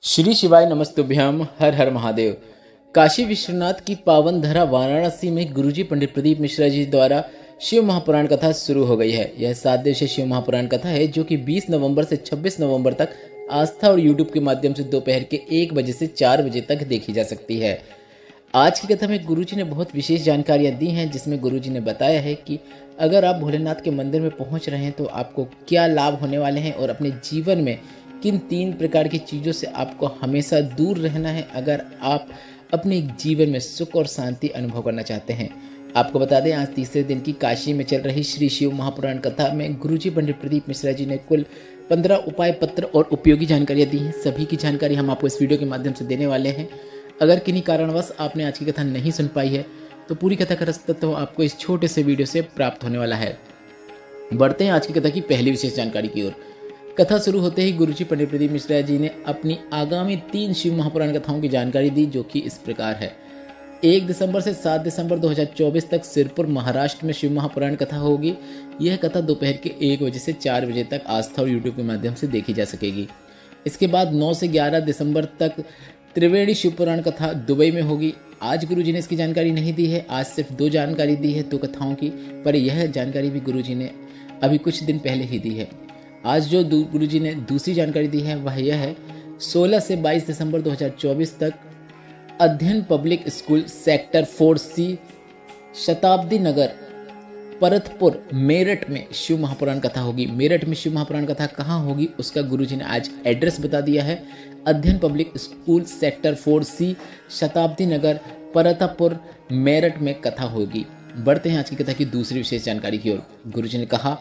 श्री शिवाय नमस्तुभ्यम। हर हर महादेव। काशी विश्वनाथ की पावन धरा वाराणसी में गुरुजी पंडित प्रदीप मिश्रा जी द्वारा शिव महापुराण कथा शुरू हो गई है। यह 7 दिवसीय शिव महापुराण कथा है जो कि 20 नवंबर से 26 नवंबर तक आस्था और यूट्यूब के माध्यम से दोपहर के 1 बजे से 4 बजे तक देखी जा सकती है। आज की कथा में गुरुजी ने बहुत विशेष जानकारियां दी हैं, जिसमें गुरुजी ने बताया है कि अगर आप भोलेनाथ के मंदिर में पहुंच रहे हैं तो आपको क्या लाभ होने वाले हैं और अपने जीवन में किन 3 प्रकार की चीज़ों से आपको हमेशा दूर रहना है अगर आप अपने जीवन में सुख और शांति अनुभव करना चाहते हैं। आपको बता दें, आज तीसरे दिन की काशी में चल रही श्री शिव महापुराण कथा में गुरुजी पंडित प्रदीप मिश्रा जी ने कुल 15 उपाय पत्र और उपयोगी जानकारियाँ दी हैं। सभी की जानकारी हम आपको इस वीडियो के माध्यम से देने वाले हैं। अगर किन्हीं कारणवश आपने आज की कथा नहीं सुन पाई है तो पूरी कथा का रसतत्व आपको इस छोटे से वीडियो से प्राप्त होने वाला है। बढ़ते हैं आज की कथा की पहली विशेष जानकारी की ओर। कथा शुरू होते ही गुरुजी पंडित प्रदीप मिश्रा जी ने अपनी आगामी 3 शिव महापुराण कथाओं की जानकारी दी, जो कि इस प्रकार है। 1 दिसंबर से 7 दिसंबर 2024 तक सिरपुर महाराष्ट्र में शिव महापुराण कथा होगी। यह कथा दोपहर के 1 बजे से 4 बजे तक आस्था और यूट्यूब के माध्यम से देखी जा सकेगी। इसके बाद 9 से 11 दिसंबर तक त्रिवेणी शिव पुराण कथा दुबई में होगी। आज गुरुजी ने इसकी जानकारी नहीं दी है, आज सिर्फ 2 जानकारी दी है 2 कथाओं की, पर यह जानकारी भी गुरुजी ने अभी कुछ दिन पहले ही दी है। आज जो गुरुजी ने दूसरी जानकारी दी है वह यह है, 16 से 22 दिसंबर 2024 तक अध्ययन पब्लिक स्कूल सेक्टर 4C शताब्दी नगर परतपुर मेरठ में शिव महापुराण कथा होगी। मेरठ में शिव महापुराण कथा कहाँ होगी उसका गुरुजी ने आज एड्रेस बता दिया है। अध्ययन पब्लिक स्कूल सेक्टर 4C शताब्दी नगर परतपुर मेरठ में कथा होगी। बढ़ते हैं आज की कथा की दूसरी विशेष जानकारी की ओर। गुरुजी ने कहा,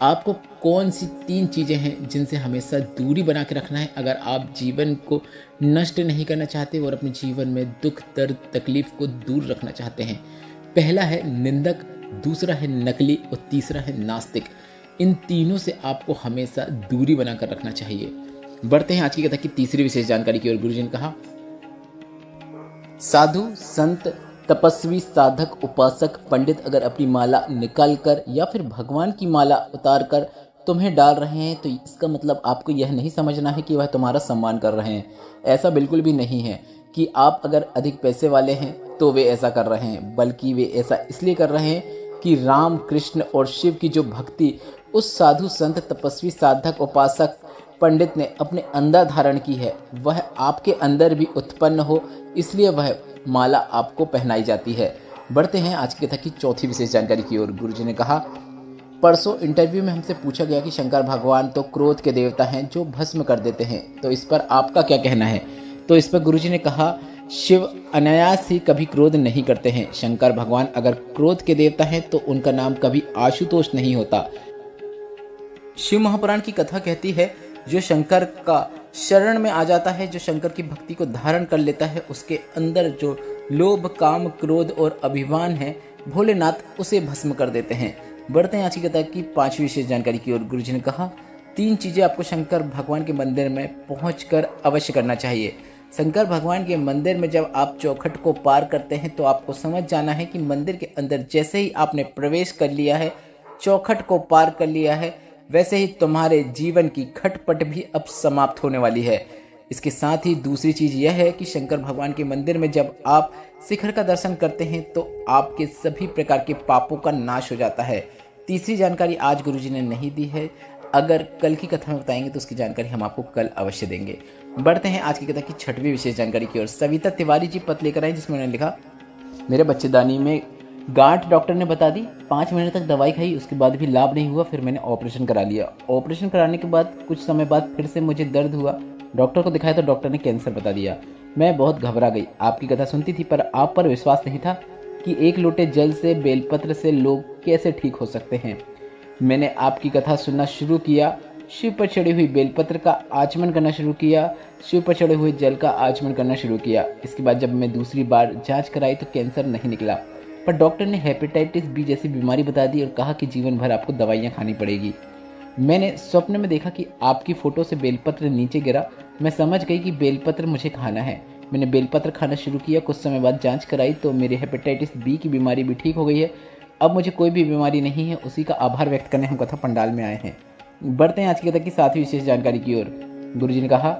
आपको कौन सी 3 चीज़ें हैं जिनसे हमेशा दूरी बना के रखना है अगर आप जीवन को नष्ट नहीं करना चाहते और अपने जीवन में दुख दर्द तकलीफ को दूर रखना चाहते हैं। पहला है निंदक, दूसरा है नकली और तीसरा है नास्तिक। इन तीनों से आपको हमेशा दूरी बनाकर रखना चाहिए। बढ़ते हैं आज की कथा की तीसरी विशेष जानकारी की ओर। गुरुजी ने कहा, साधु संत तपस्वी साधक उपासक पंडित अगर अपनी माला निकाल कर या फिर भगवान की माला उतार कर तुम्हें डाल रहे हैं तो इसका मतलब आपको यह नहीं समझना है कि वह तुम्हारा सम्मान कर रहे हैं। ऐसा बिल्कुल भी नहीं है कि आप अगर अधिक पैसे वाले हैं तो वे ऐसा कर रहे हैं, बल्कि वे ऐसा इसलिए कर रहे हैं कि राम कृष्ण और शिव की जो भक्ति उस साधु संत तपस्वी साधक उपासक पंडित ने अपने अंदर धारण की है वह आपके अंदर भी उत्पन्न हो, इसलिए वह माला आपको पहनाई जाती है। बढ़ते हैं आज की कथा की चौथी विशेष जानकारी की ओर। गुरुजी ने कहा, परसों इंटरव्यू में हमसे पूछा गया कि शंकर भगवान तो क्रोध के देवता हैं जो भस्म कर देते हैं, तो इस पर आपका क्या कहना है? तो इस पर गुरुजी ने कहा, शिव अनायास ही कभी क्रोध नहीं करते हैं। शंकर भगवान अगर क्रोध के देवता हैं तो उनका नाम कभी आशुतोष नहीं होता। शिव महापुराण की कथा कहती है, जो शंकर का शरण में आ जाता है, जो शंकर की भक्ति को धारण कर लेता है, उसके अंदर जो लोभ काम क्रोध और अभिमान है भोलेनाथ उसे भस्म कर देते हैं। बढ़ते हैं आज की कथा की 5वीं विशेष जानकारी की ओर। गुरुजी ने कहा, 3 चीजें आपको शंकर भगवान के मंदिर में पहुंचकर अवश्य करना चाहिए। शंकर भगवान के मंदिर में जब आप चौखट को पार करते हैं तो आपको समझ जाना है कि मंदिर के अंदर जैसे ही आपने प्रवेश कर लिया है, चौखट को पार कर लिया है, वैसे ही तुम्हारे जीवन की खटपट भी अब समाप्त होने वाली है। इसके साथ ही दूसरी चीज़ यह है कि शंकर भगवान के मंदिर में जब आप शिखर का दर्शन करते हैं तो आपके सभी प्रकार के पापों का नाश हो जाता है। तीसरी जानकारी आज गुरुजी ने नहीं दी है, अगर कल की कथा में बताएंगे तो उसकी जानकारी हम आपको कल अवश्य देंगे। बढ़ते हैं आज की कथा की 6वीं विशेष जानकारी की ओर। सविता तिवारी जी पत्र लेकर आई, जिसमें उन्होंने लिखा, मेरे बच्चेदानी में गांठ डॉक्टर ने बता दी, 5 महीने तक दवाई खाई, उसके बाद भी लाभ नहीं हुआ, फिर मैंने ऑपरेशन करा लिया। ऑपरेशन कराने के बाद कुछ समय बाद फिर से मुझे दर्द हुआ, डॉक्टर को दिखाया तो डॉक्टर ने कैंसर बता दिया। मैं बहुत घबरा गई, आपकी कथा सुनती थी पर आप पर विश्वास नहीं था कि 1 लोटे जल से बेलपत्र से लोग कैसे ठीक हो सकते हैं। मैंने आपकी कथा सुनना शुरू किया, शिव पर चढ़ी हुई बेलपत्र का आचमन करना शुरू किया, शिव पर चढ़े हुए जल का आचमन करना शुरू किया। इसके बाद जब मैं दूसरी बार जाँच कराई तो कैंसर नहीं निकला, पर डॉक्टर ने हेपेटाइटिस बी जैसी बीमारी बता दी और कहा कि जीवन भर आपको दवाइयाँ खानी पड़ेगी। मैंने स्वप्न में देखा कि आपकी फ़ोटो से बेलपत्र नीचे गिरा। मैं समझ गई कि बेलपत्र मुझे खाना है। मैंने बेलपत्र खाना शुरू किया। कुछ समय बाद जांच कराई तो मेरी हेपेटाइटिस बी की बीमारी भी ठीक हो गई है। अब मुझे कोई भी बीमारी नहीं है। उसी का आभार व्यक्त करने हम कथा पंडाल में आए हैं। बढ़ते हैं आज की कथा की 7वीं विशेष जानकारी की ओर। गुरुजी ने कहा,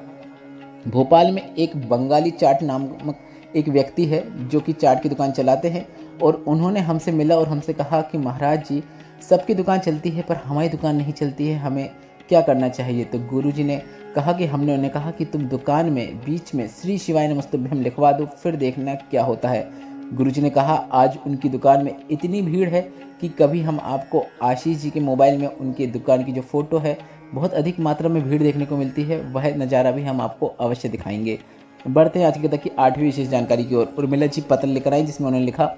भोपाल में एक बंगाली चाट नामक एक व्यक्ति है जो कि चाट की दुकान चलाते हैं, और उन्होंने हमसे मिला और हमसे कहा कि महाराज जी, सबकी दुकान चलती है पर हमारी दुकान नहीं चलती है, हमें क्या करना चाहिए। तो गुरुजी ने कहा कि हमने उन्हें कहा कि तुम दुकान में बीच में श्री शिवाय नमस्तुभ्यम लिखवा दो, फिर देखना क्या होता है। गुरुजी ने कहा आज उनकी दुकान में इतनी भीड़ है कि कभी हम आपको आशीष जी के मोबाइल में उनकी दुकान की जो फ़ोटो है, बहुत अधिक मात्रा में भीड़ देखने को मिलती है, वह नज़ारा भी हम आपको अवश्य दिखाएंगे। बढ़ते हैं आज की तक की 8वीं विशेष जानकारी की ओर। उर्मिला जी पत्र लेकर आई जिसमें उन्होंने लिखा,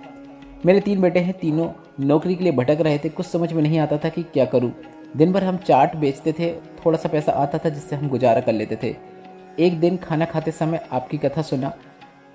मेरे 3 बेटे हैं, तीनों नौकरी के लिए भटक रहे थे, कुछ समझ में नहीं आता था कि क्या करूं। दिन भर हम चाट बेचते थे, थोड़ा सा पैसा आता था जिससे हम गुजारा कर लेते थे। एक दिन खाना खाते समय आपकी कथा सुना,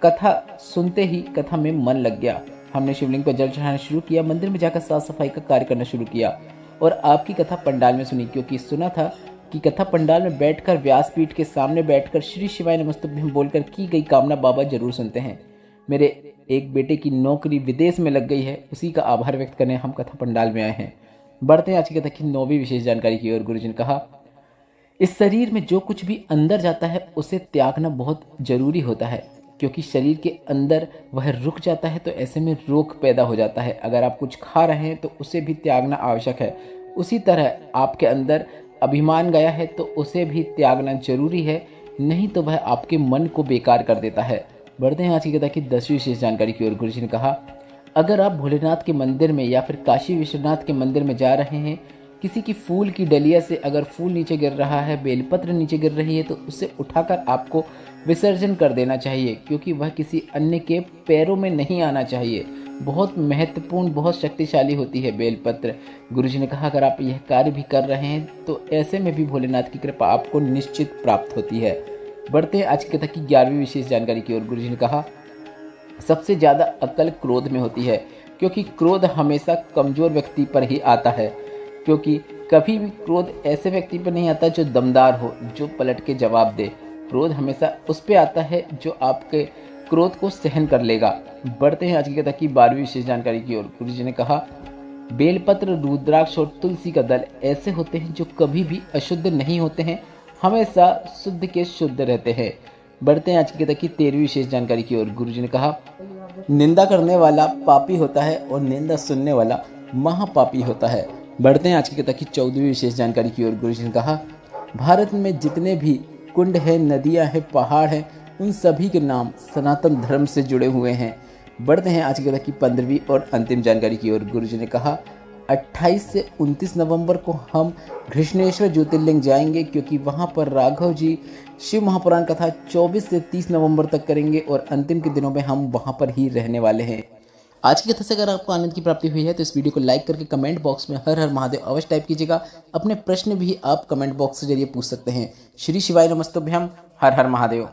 कथा सुनते ही कथा में मन लग गया। हमने शिवलिंग पर जल चढ़ाना शुरू किया, मंदिर में जाकर साफ सफाई का कार्य करना शुरू किया और आपकी कथा पंडाल में सुनी, क्योंकि सुना था कि कथा पंडाल में बैठकर व्यासपीठ के सामने बैठकर श्री शिवाय नमस्तुभ्यम बोलकर की गई कामना बाबा जरूर सुनते हैं। मेरे एक बेटे की नौकरी विदेश में लग गई है, उसी का आभार व्यक्त करने हम कथा पंडाल में आए हैं। बढ़ते हैं आज की कथा की 9वीं विशेष जानकारी की ओर। गुरुजी ने कहा, इस शरीर में जो कुछ भी अंदर जाता है उसे त्यागना बहुत जरूरी होता है, क्योंकि शरीर के अंदर वह रुक जाता है तो ऐसे में रोग पैदा हो जाता है। अगर आप कुछ खा रहे हैं तो उसे भी त्यागना आवश्यक है। उसी तरह आपके अंदर अभिमान गया है तो उसे भी त्यागना जरूरी है, नहीं तो वह आपके मन को बेकार कर देता है। बढ़ते हैं आज की कथा की 10वीं विशेष जानकारी की ओर। गुरुजी ने कहा, अगर आप भोलेनाथ के मंदिर में या फिर काशी विश्वनाथ के मंदिर में जा रहे हैं, किसी की फूल की डलिया से अगर फूल नीचे गिर रहा है, बेलपत्र नीचे गिर रही है, तो उसे उठाकर आपको विसर्जन कर देना चाहिए, क्योंकि वह किसी अन्य के पैरों में नहीं आना चाहिए। बहुत महत्वपूर्ण, बहुत शक्तिशाली होती है बेलपत्र। गुरुजी ने कहा, अगर आप यह कार्य भी कर रहे हैं तो ऐसे में भी भोलेनाथ की कृपा आपको निश्चित प्राप्त होती है। बढ़ते हैं आज की कथा की 11वीं विशेष जानकारी की ओर। गुरुजी ने कहा, सबसे ज़्यादा अक्ल क्रोध में होती है, क्योंकि क्रोध हमेशा कमज़ोर व्यक्ति पर ही आता है, क्योंकि कभी भी क्रोध ऐसे व्यक्ति पर नहीं आता जो दमदार हो, जो पलट के जवाब दे। क्रोध हमेशा उस पे आता है जो आपके क्रोध को सहन कर लेगा। बढ़ते हैं आज की कथा की 12वीं विशेष जानकारी की ओर। गुरुजी ने कहा, बेलपत्र, रुद्राक्ष और तुलसी का दल ऐसे होते हैं जो कभी भी अशुद्ध नहीं होते हैं, हमेशा शुद्ध के शुद्ध रहते हैं। बढ़ते हैं आज की कथा की 13वीं विशेष जानकारी की ओर। गुरुजी ने कहा, निंदा करने वाला पापी होता है और निंदा सुनने वाला महापापी होता है। बढ़ते हैं आज की कथा की 14वीं विशेष जानकारी की ओर। गुरुजी ने कहा, भारत में जितने भी कुंड हैं, नदियां हैं, पहाड़ हैं, उन सभी के नाम सनातन धर्म से जुड़े हुए हैं। बढ़ते हैं आज की कथा की 15वीं और अंतिम जानकारी की ओर। गुरुजी ने कहा, 28 से 29 नवंबर को हम घृष्णेश्वर ज्योतिर्लिंग जाएंगे, क्योंकि वहां पर राघव जी शिव महापुराण कथा 24 से 30 नवंबर तक करेंगे और अंतिम के दिनों में हम वहां पर ही रहने वाले हैं। आज की कथा से अगर आपको आनंद की प्राप्ति हुई है तो इस वीडियो को लाइक करके कमेंट बॉक्स में हर हर महादेव अवश्य टाइप कीजिएगा। अपने प्रश्न भी आप कमेंट बॉक्स के जरिए पूछ सकते हैं। श्री शिवाय नमस्तुभ्यम। हर हर महादेव।